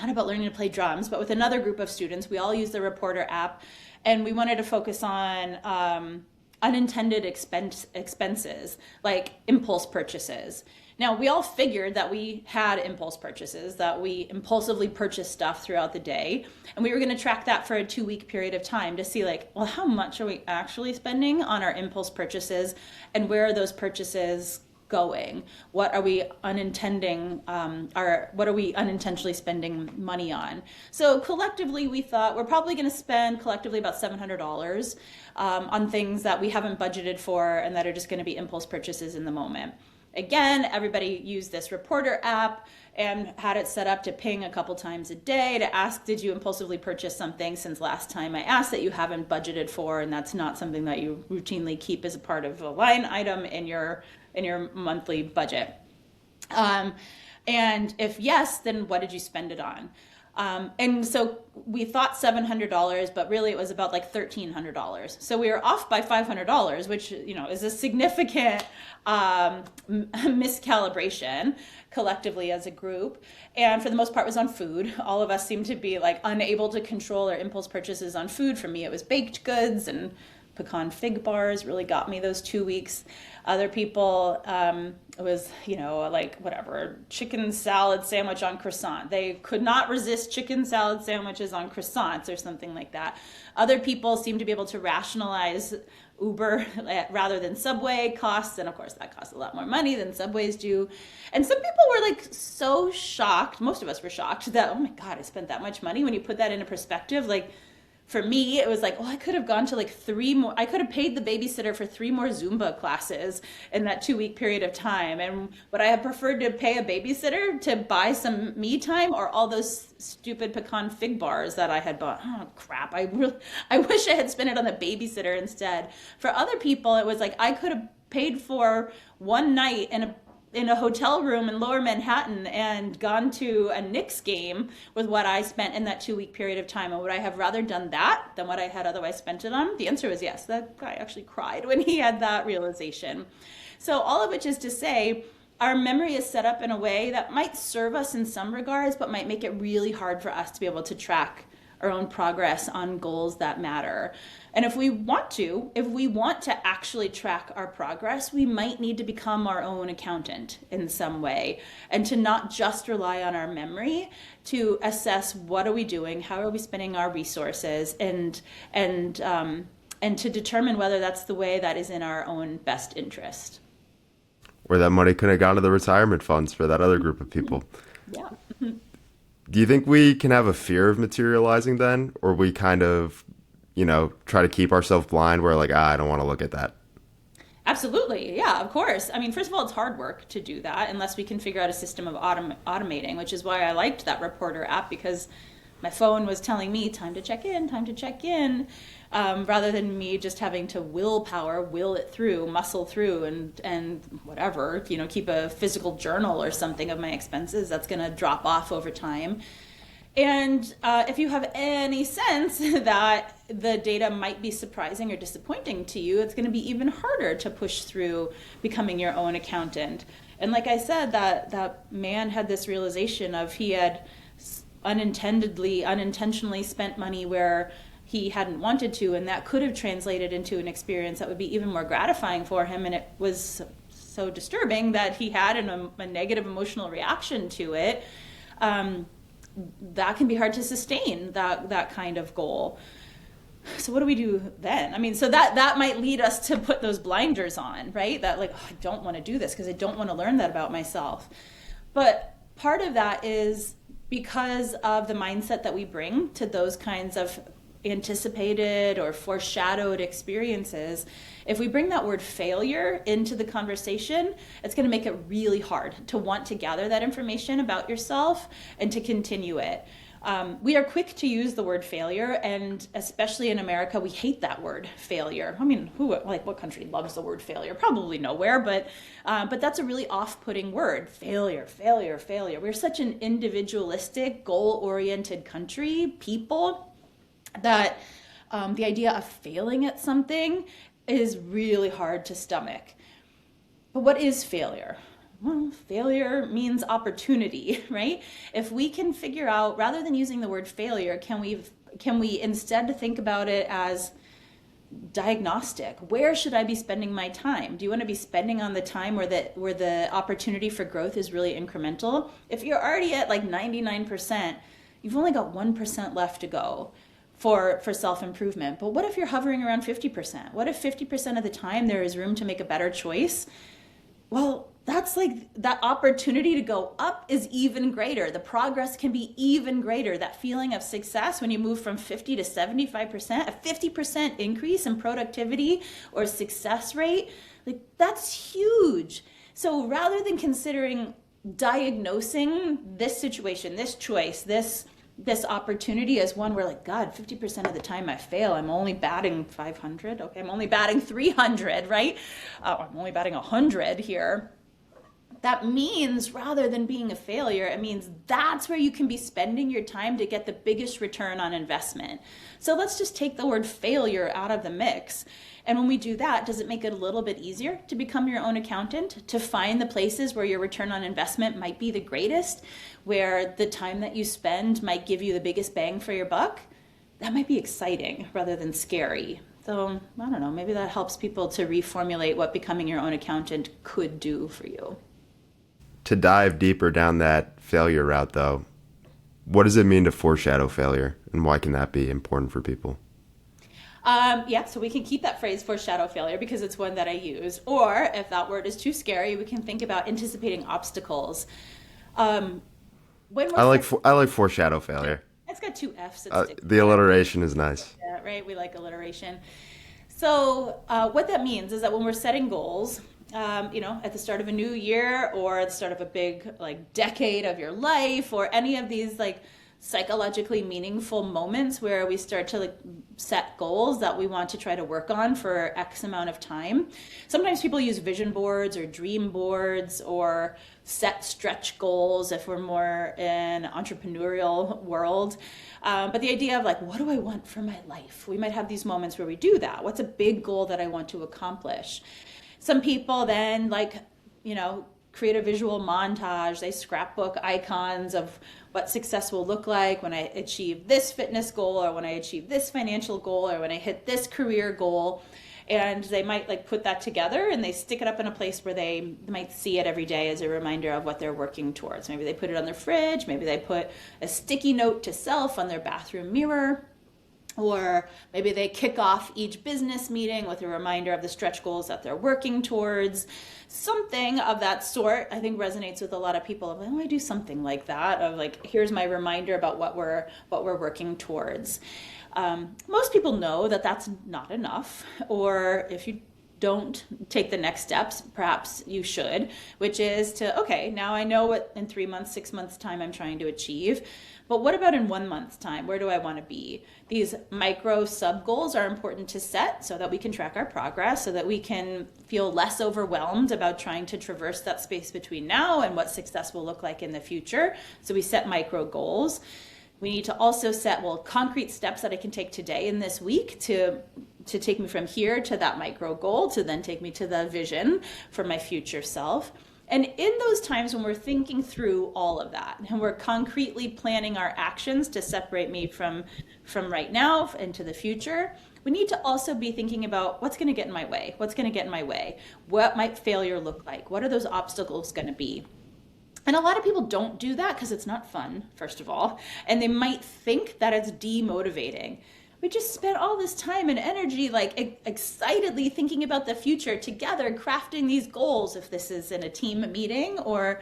not about learning to play drums, but with another group of students. We all used the Reporter app, and we wanted to focus on unintended expenses, like impulse purchases. Now, we all figured that we had impulse purchases, that we impulsively purchased stuff throughout the day, and we were going to track that for a 2-week period of time to see well, how much are we actually spending on our impulse purchases, and where are those purchases going? What are we unintentionally spending money on? So collectively, we thought we're probably going to spend collectively about $700 on things that we haven't budgeted for and that are just going to be impulse purchases in the moment. Again, everybody used this Reporter app and had it set up to ping a couple times a day to ask, did you impulsively purchase something since last time I asked, that you haven't budgeted for, and that's not something that you routinely keep as a part of a line item in your monthly budget. And if yes, then what did you spend it on? And so we thought $700, but really it was about $1,300. So we were off by $500, which, is a significant miscalibration collectively as a group. And for the most part was on food. All of us seemed to be unable to control our impulse purchases on food. For me, it was baked goods, and pecan fig bars really got me those 2 weeks. Other people, it was, whatever, chicken salad sandwich on croissant. They could not resist chicken salad sandwiches on croissants or something like that. Other people seem to be able to rationalize Uber rather than Subway costs. And of course, that costs a lot more money than Subways do. And some people were so shocked. Most of us were shocked that, oh my God, I spent that much money. When you put that into perspective, For me, it was like, oh, I could have gone to like three more, I could have paid the babysitter for three more Zumba classes in that 2 week period of time. And would I have preferred to pay a babysitter to buy some me time, or all those stupid pecan fig bars that I had bought? Oh, crap. I wish I had spent it on the babysitter instead. For other people, it was like, I could have paid for one night in a hotel room in Lower Manhattan and gone to a Knicks game with what I spent in that 2 week period of time. And would I have rather done that than what I had otherwise spent it on? The answer was yes. That guy actually cried when he had that realization. So all of which is to say, our memory is set up in a way that might serve us in some regards, but might make it really hard for us to be able to track our own progress on goals that matter. And if we want to actually track our progress, we might need to become our own accountant in some way, and to not just rely on our memory to assess what are we doing, how are we spending our resources, and to determine whether that's the way that is in our own best interest. Or that money could have gone to the retirement funds for that other group of people. Yeah. Do you think we can have a fear of materializing then? Or we kind of, try to keep ourselves blind where like, I don't want to look at that? Absolutely. Yeah, of course. I mean, first of all, it's hard work to do that unless we can figure out a system of automating, which is why I liked that Reporter app, because my phone was telling me time to check in, rather than me just having to will it through, muscle through, and whatever, keep a physical journal or something of my expenses that's going to drop off over time. And if you have any sense that the data might be surprising or disappointing to you, it's going to be even harder to push through becoming your own accountant. And like I said, that man had this realization of he had unintentionally spent money where he hadn't wanted to, and that could have translated into an experience that would be even more gratifying for him. And it was so disturbing that he had a negative emotional reaction to it. That can be hard to sustain, that kind of goal. So what do we do then? I mean, so that might lead us to put those blinders on, right? That like, oh, I don't want to do this because I don't want to learn that about myself. But part of that is because of the mindset that we bring to those kinds of anticipated or foreshadowed experiences. If we bring that word failure into the conversation, it's going to make it really hard to want to gather that information about yourself and to continue it. We are quick to use the word failure, and especially in America, we hate that word failure. I mean, what country loves the word failure? Probably nowhere, but that's a really off-putting word. Failure. We're such an individualistic, goal-oriented people that the idea of failing at something is really hard to stomach. But what is failure? Well, failure means opportunity, right? If we can figure out, rather than using the word failure, can we instead think about it as diagnostic? Where should I be spending my time? Do you want to be spending on the time where the opportunity for growth is really incremental? If you're already at like 99%, you've only got 1% left to go for self-improvement. But what if you're hovering around 50%? What if 50% of the time there is room to make a better choice? Well, that's like that opportunity to go up is even greater. The progress can be even greater. That feeling of success when you move from 50 to 75%, a 50% increase in productivity or success rate, like that's huge. So rather than considering diagnosing this situation, this choice, this opportunity as one where like, God, 50% of the time I fail, I'm only batting 500. Okay, I'm only batting 300, right? I'm only batting 100 here. That means rather than being a failure, it means that's where you can be spending your time to get the biggest return on investment. So let's just take the word failure out of the mix. And when we do that, does it make it a little bit easier to become your own accountant, to find the places where your return on investment might be the greatest, where the time that you spend might give you the biggest bang for your buck? That might be exciting rather than scary. So I don't know, maybe that helps people to reformulate what becoming your own accountant could do for you. To dive deeper down that failure route, though, what does it mean to foreshadow failure, and why can that be important for people? So we can keep that phrase foreshadow failure because it's one that I use. Or if that word is too scary, we can think about anticipating obstacles. I like foreshadow failure. It's got two F's. The alliteration is nice. right? We like alliteration. So what that means is that when we're setting goals, at the start of a new year or at the start of a big like decade of your life or any of these like psychologically meaningful moments where we start to like set goals that we want to try to work on for X amount of time. Sometimes people use vision boards or dream boards or set stretch goals if we're more in entrepreneurial world. But the idea of like, what do I want for my life? We might have these moments where we do that. What's a big goal that I want to accomplish? Some people then create a visual montage. They scrapbook icons of what success will look like when I achieve this fitness goal or when I achieve this financial goal or when I hit this career goal. And they might like put that together and they stick it up in a place where they might see it every day as a reminder of what they're working towards. Maybe they put it on their fridge. Maybe they put a sticky note to self on their bathroom mirror. Or maybe they kick off each business meeting with a reminder of the stretch goals that they're working towards. Something of that sort, I think, resonates with a lot of people. Of like, oh, I do something like that. Of like, here's my reminder about what we're working towards. Most people know that that's not enough. Or if you don't take the next steps, perhaps you should, which is to, okay, now I know what in 3 months, 6 months time I'm trying to achieve. But what about in 1 month's time? Where do I want to be? These micro sub goals are important to set so that we can track our progress, so that we can feel less overwhelmed about trying to traverse that space between now and what success will look like in the future. So we set micro goals. We need to also set, concrete steps that I can take today in this week to take me from here to that micro goal, to then take me to the vision for my future self. And in those times when we're thinking through all of that and we're concretely planning our actions to separate me from right now into the future, we need to also be thinking about what's going to get in my way. What's going to get in my way? What might failure look like? What are those obstacles going to be? And a lot of people don't do that because it's not fun, first of all. And they might think that it's demotivating. We just spent all this time and energy like excitedly thinking about the future together, crafting these goals, if this is in a team meeting or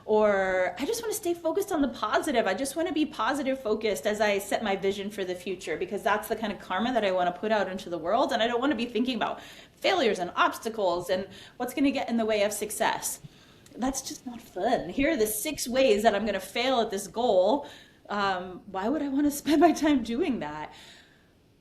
I just want to stay focused on the positive. I just want to be positive focused as I set my vision for the future, because that's the kind of karma that I want to put out into the world. And I don't want to be thinking about failures and obstacles and what's going to get in the way of success. That's just not fun. Here are the 6 ways that I'm going to fail at this goal. Why would I want to spend my time doing that?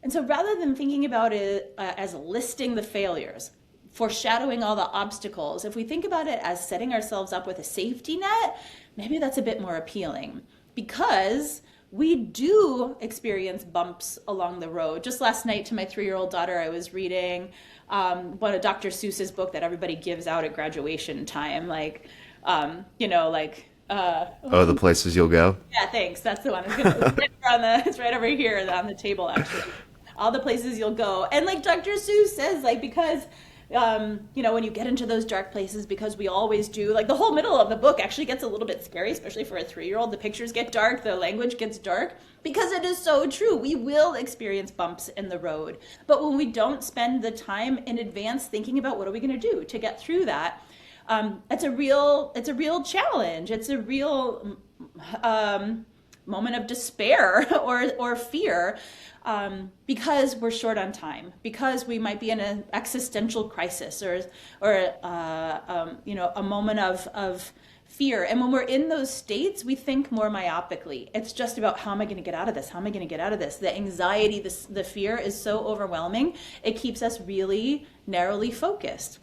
And so rather than thinking about it as listing the failures, foreshadowing all the obstacles, if we think about it as setting ourselves up with a safety net, maybe that's a bit more appealing, because we do experience bumps along the road. Just last night to my 3-year-old daughter, I was reading one of Dr. Seuss's book that everybody gives out at graduation time, the Places You'll Go. Yeah, thanks. That's the one. It's right over here on the table, actually. All the places you'll go. And like Dr. Seuss says, like, because, when you get into those dark places, because we always do, like the whole middle of the book actually gets a little bit scary, especially for a 3-year-old. The pictures get dark, the language gets dark, because it is so true. We will experience bumps in the road. But when we don't spend the time in advance thinking about what are we going to do to get through that, it's a real challenge. It's a real moment of despair or fear, because we're short on time, because we might be in an existential crisis or a moment of fear. And when we're in those states, we think more myopically. It's just about, how am I going to get out of this? How am I going to get out of this? The anxiety, the fear is so overwhelming. It keeps us really narrowly focused.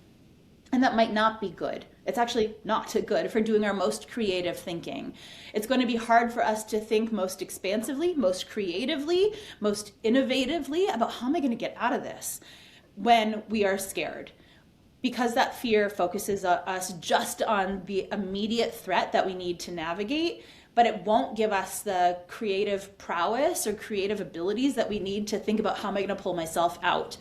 And that might not be good. It's actually not good for doing our most creative thinking. It's going to be hard for us to think most expansively, most creatively, most innovatively about how am I going to get out of this when we are scared. Because that fear focuses us just on the immediate threat that we need to navigate, but it won't give us the creative prowess or creative abilities that we need to think about how am I going to pull myself out.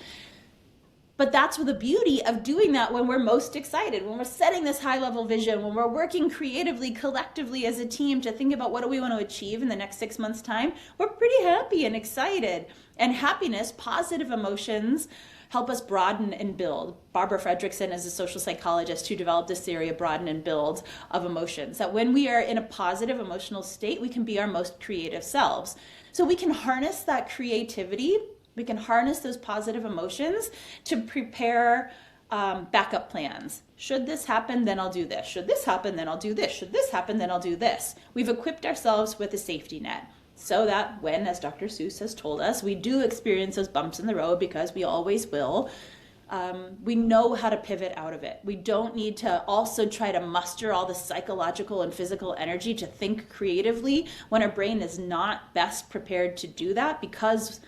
But that's the beauty of doing that when we're most excited, when we're setting this high-level vision, when we're working creatively, collectively as a team to think about what do we want to achieve in the next 6 months' time. We're pretty happy and excited. And happiness, positive emotions, help us broaden and build. Barbara Fredrickson is a social psychologist who developed this theory of broaden and build of emotions, that when we are in a positive emotional state, we can be our most creative selves. So we can harness that creativity We can harness those positive emotions to prepare backup plans. Should this happen, then I'll do this. Should this happen, then I'll do this. Should this happen, then I'll do this. We've equipped ourselves with a safety net so that when, as Dr. Seuss has told us, we do experience those bumps in the road, because we always will, we know how to pivot out of it. We don't need to also try to muster all the psychological and physical energy to think creatively when our brain is not best prepared to do that, because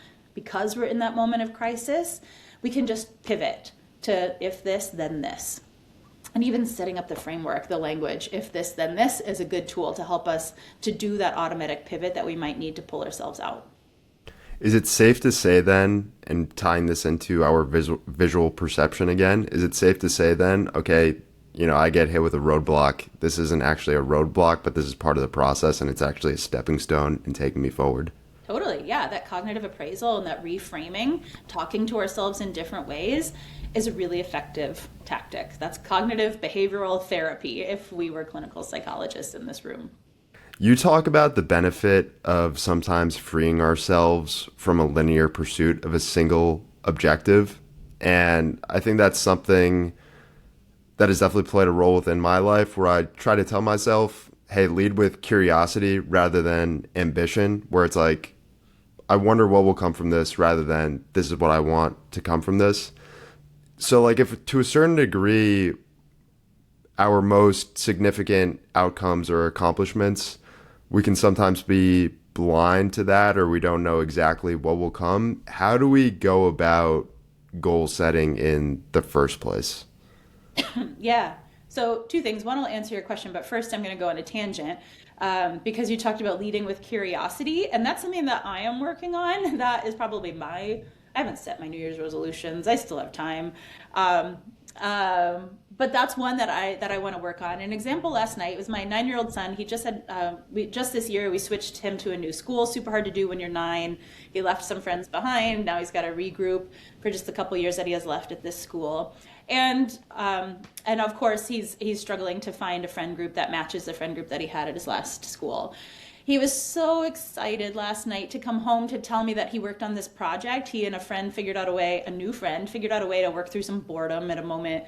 we're in that moment of crisis. We can just pivot to if this, then this. And even setting up the framework, the language, if this, then this, is a good tool to help us to do that automatic pivot that we might need to pull ourselves out. Is it safe to say then, and tying this into our visual perception again, is it safe to say then, okay, I get hit with a roadblock. This isn't actually a roadblock, but this is part of the process, and it's actually a stepping stone in taking me forward? Totally, yeah. That cognitive appraisal and that reframing, talking to ourselves in different ways, is a really effective tactic. That's cognitive behavioral therapy if we were clinical psychologists in this room. You talk about the benefit of sometimes freeing ourselves from a linear pursuit of a single objective. And I think that's something that has definitely played a role within my life, where I try to tell myself, hey, lead with curiosity rather than ambition, where it's like, I wonder what will come from this rather than this is what I want to come from this. So like, if to a certain degree, our most significant outcomes or accomplishments, we can sometimes be blind to that, or we don't know exactly what will come. How do we go about goal setting in the first place? Yeah. So two things. One, I'll answer your question, but first I'm going to go on a tangent because you talked about leading with curiosity, and that's something that I am working on. That is probably I haven't set my New Year's resolutions. I still have time. But that's one that I want to work on. An example last night was my 9-year-old son. He just had, just this year, we switched him to a new school. Super hard to do when you're 9. He left some friends behind. Now he's got to regroup for just the couple years that he has left at this school. And of course, he's struggling to find a friend group that matches the friend group that he had at his last school. He was so excited last night to come home to tell me that he worked on this project. He and a friend a new friend figured out a way to work through some boredom at a moment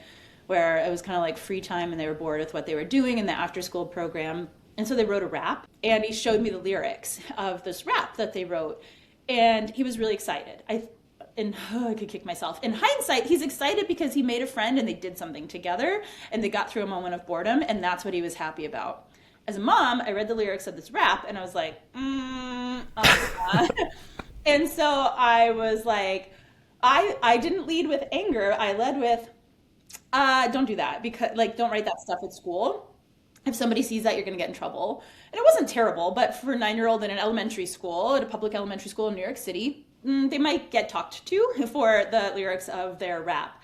where it was kind of like free time and they were bored with what they were doing in the after school program. And so they wrote a rap, and he showed me the lyrics of this rap that they wrote. And he was really excited. I could kick myself. In hindsight, he's excited because he made a friend and they did something together and they got through a moment of boredom, and that's what he was happy about. As a mom, I read the lyrics of this rap and I was like, And so I was like, I didn't lead with anger. I led with, don't do that, because don't write that stuff at school. If somebody sees that, you're going to get in trouble. And it wasn't terrible, but for a 9-year-old in an elementary school, at a public elementary school in New York City, they might get talked to for the lyrics of their rap.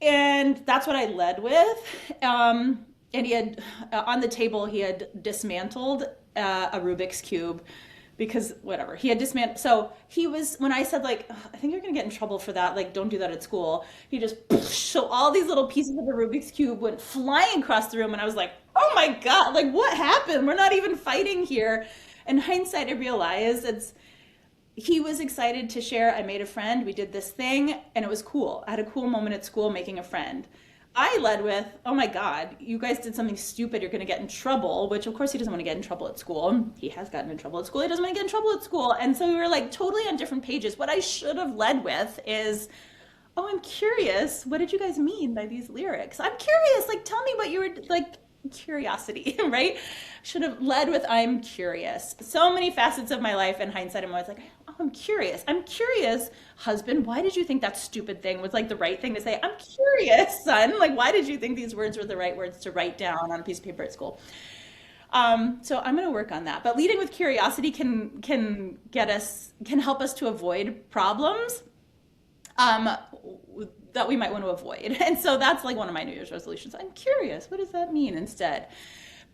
And that's what I led with. And he had, on the table, he had dismantled a Rubik's Cube, because whatever, he had dismantled. So he was, when I said I think you're going to get in trouble for that, don't do that at school, he just, so all these little pieces of the Rubik's Cube went flying across the room. And I was like, oh my God, what happened? We're not even fighting here. In hindsight, I realized he was excited to share. I made a friend. We did this thing and it was cool. I had a cool moment at school making a friend. I led with, oh my God, you guys did something stupid. You're going to get in trouble, which of course he doesn't want to get in trouble at school. He has gotten in trouble at school. He doesn't want to get in trouble at school. And so we were totally on different pages. What I should have led with is, oh, I'm curious. What did you guys mean by these lyrics? I'm curious. Tell me what you were curiosity, right? Should have led with, I'm curious. So many facets of my life, in hindsight, I'm always like, oh, I'm curious. I'm curious, husband, why did you think that stupid thing was the right thing to say? I'm curious, son. Why did you think these words were the right words to write down on a piece of paper at school? So I'm going to work on that. But leading with curiosity can help us to avoid problems that we might want to avoid. And so that's one of my New Year's resolutions. I'm curious, what does that mean instead?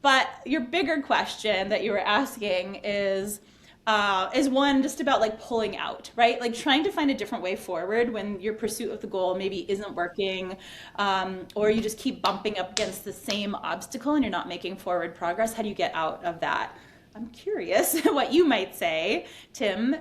But your bigger question that you were asking is one just about pulling out, right? Trying to find a different way forward when your pursuit of the goal maybe isn't working, or you just keep bumping up against the same obstacle and you're not making forward progress. How do you get out of that? I'm curious what you might say, Tim.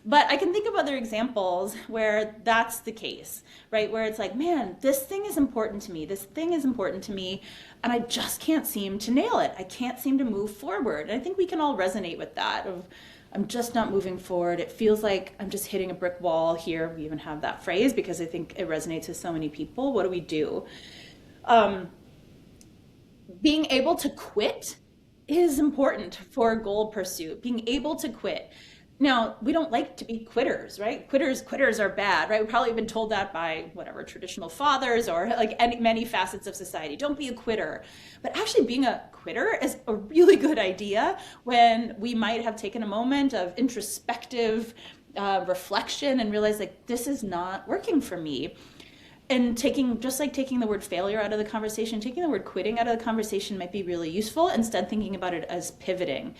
But I can think of other examples where that's the case, right? Where it's like, man, this thing is important to me. This thing is important to me. And I just can't seem to nail it. I can't seem to move forward. And I think we can all resonate with that of, I'm just not moving forward. It feels like I'm just hitting a brick wall here. We even have that phrase because I think it resonates with so many people. What do we do? Being able to quit is important for goal pursuit. Being able to quit. Now, we don't like to be quitters, right? Quitters are bad, right? We've probably been told that by whatever traditional fathers or like many facets of society. Don't be a quitter. But actually being a quitter is a really good idea when we might have taken a moment of introspective reflection and realize like, this is not working for me. And just like taking the word failure out of the conversation, taking the word quitting out of the conversation might be really useful, instead thinking about it as pivoting.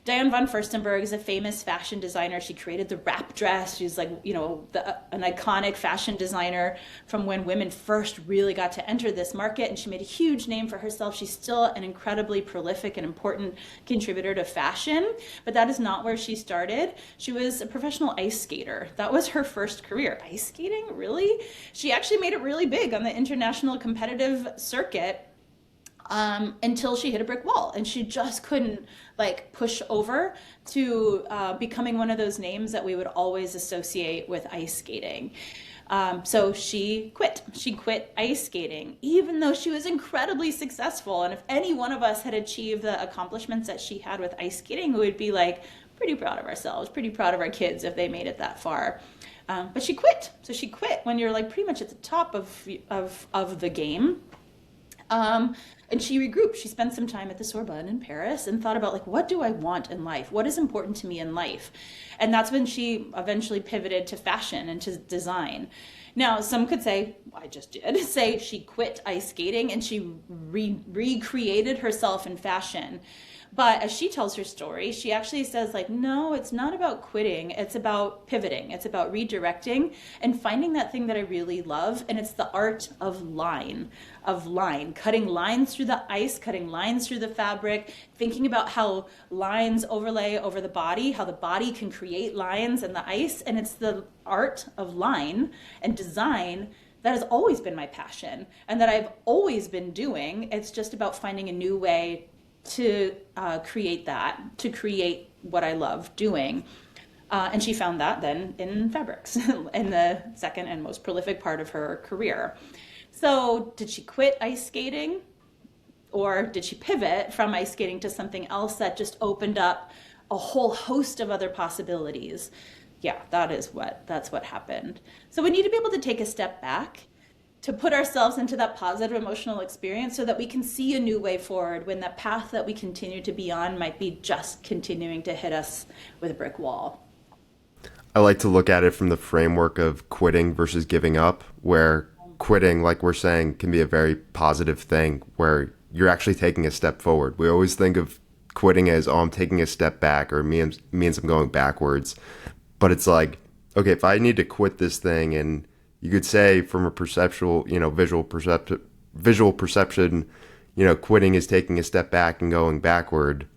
Diane von Furstenberg is a famous fashion designer. She created the wrap dress. She's like, an iconic fashion designer from when women first really got to enter this market, and she made a huge name for herself. She's still an incredibly prolific and important contributor to fashion, but that is not where she started. She was a professional ice skater. That was her first career. Ice skating? Really? She actually made it really big on the international competitive circuit. Until she hit a brick wall, and she just couldn't push over to becoming one of those names that we would always associate with ice skating. So she quit. She quit ice skating, even though she was incredibly successful. And if any one of us had achieved the accomplishments that she had with ice skating, we would be pretty proud of ourselves, pretty proud of our kids if they made it that far. But she quit. So she quit when you're pretty much at the top of the game. And she regrouped. She spent some time at the Sorbonne in Paris and thought about what do I want in life? What is important to me in life? And that's when she eventually pivoted to fashion and to design. Now, some could say, I just did, say she quit ice skating and she recreated herself in fashion. But as she tells her story, she actually says no, it's not about quitting. It's about pivoting. It's about redirecting and finding that thing that I really love. And it's the art of line, cutting lines through the ice, cutting lines through the fabric, thinking about how lines overlay over the body, how the body can create lines in the ice. And it's the art of line and design that has always been my passion and that I've always been doing. It's just about finding a new way to create what I love doing. And she found that then in fabrics, in the second and most prolific part of her career. So did she quit ice skating? Or did she pivot from ice skating to something else that just opened up a whole host of other possibilities? Yeah, that's what happened. So we need to be able to take a step back to put ourselves into that positive emotional experience so that we can see a new way forward when that path that we continue to be on might be just continuing to hit us with a brick wall. I like to look at it from the framework of quitting versus giving up, where quitting, like we're saying, can be a very positive thing where you're actually taking a step forward. We always think of quitting as, I'm taking a step back, or means I'm going backwards. But it's okay, if I need to quit this thing, and you could say from a perceptual, visual perception, quitting is taking a step back and going backward.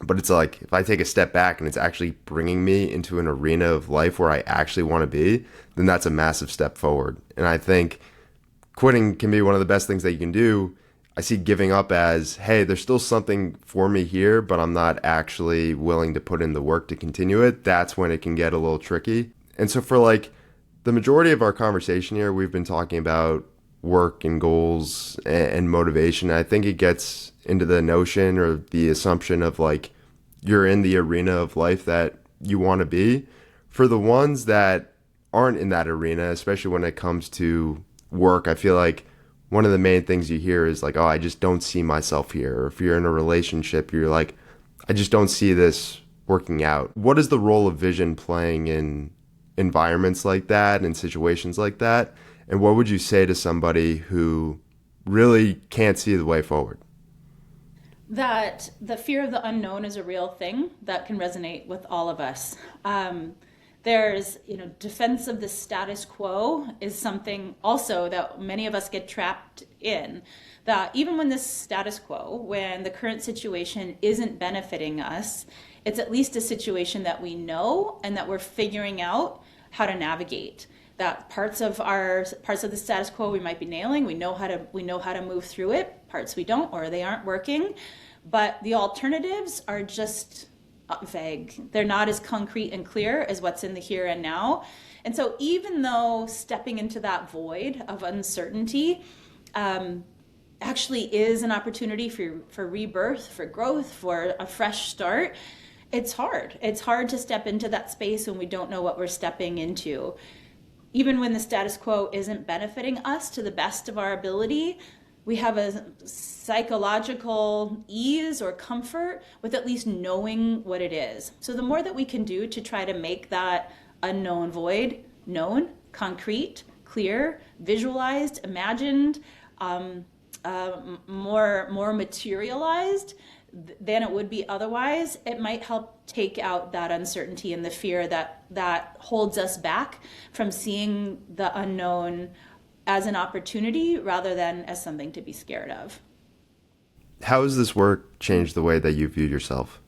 But it's if I take a step back and it's actually bringing me into an arena of life where I actually want to be, then that's a massive step forward. And I think quitting can be one of the best things that you can do. I see giving up as, hey, there's still something for me here, but I'm not actually willing to put in the work to continue it. That's when it can get a little tricky. And so for the majority of our conversation here, we've been talking about work and goals and motivation. I think it gets into the notion or the assumption of you're in the arena of life that you want to be. For the ones that aren't in that arena, especially when it comes to work, I feel one of the main things you hear is oh, I just don't see myself here. Or if you're in a relationship, you're I just don't see this working out. What is the role of vision playing in environments like that and situations like that? And what would you say to somebody who really can't see the way forward? That the fear of the unknown is a real thing that can resonate with all of us. There's, defense of the status quo is something also that many of us get trapped in. That even when this status quo, when the current situation isn't benefiting us, it's at least a situation that we know and that we're figuring out how to navigate. That parts of the status quo we might be nailing, we know how to move through it. Parts we don't, or they aren't working. But the alternatives are just vague. They're not as concrete and clear as what's in the here and now. And so even though stepping into that void of uncertainty actually is an opportunity for rebirth, for growth, for a fresh start, it's hard. It's hard to step into that space when we don't know what we're stepping into. Even when the status quo isn't benefiting us to the best of our ability, we have a psychological ease or comfort with at least knowing what it is. So the more that we can do to try to make that unknown void known, concrete, clear, visualized, imagined, more materialized than it would be otherwise, it might help take out that uncertainty and the fear that holds us back from seeing the unknown as an opportunity rather than as something to be scared of. How has this work changed the way that you view yourself?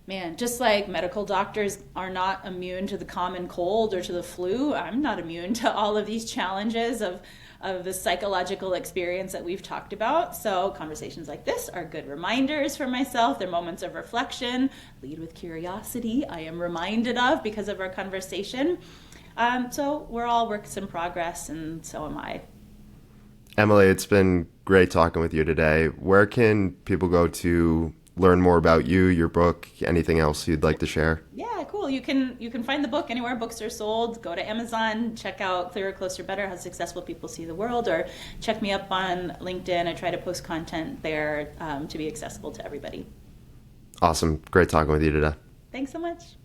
Man, just like medical doctors are not immune to the common cold or to the flu, I'm not immune to all of these challenges of the psychological experience that we've talked about. So conversations like this are good reminders for myself. They're moments of reflection. Lead with curiosity, I am reminded of because of our conversation. So we're all works in progress, and so am I. Emily, it's been great talking with you today. Where can people go to learn more about you, your book, anything else you'd like to share? Yeah, cool. You can find the book anywhere books are sold. Go to Amazon, check out Clearer, Closer, Better, How Successful People See the World, or check me up on LinkedIn. I try to post content there to be accessible to everybody. Awesome. Great talking with you today. Thanks so much.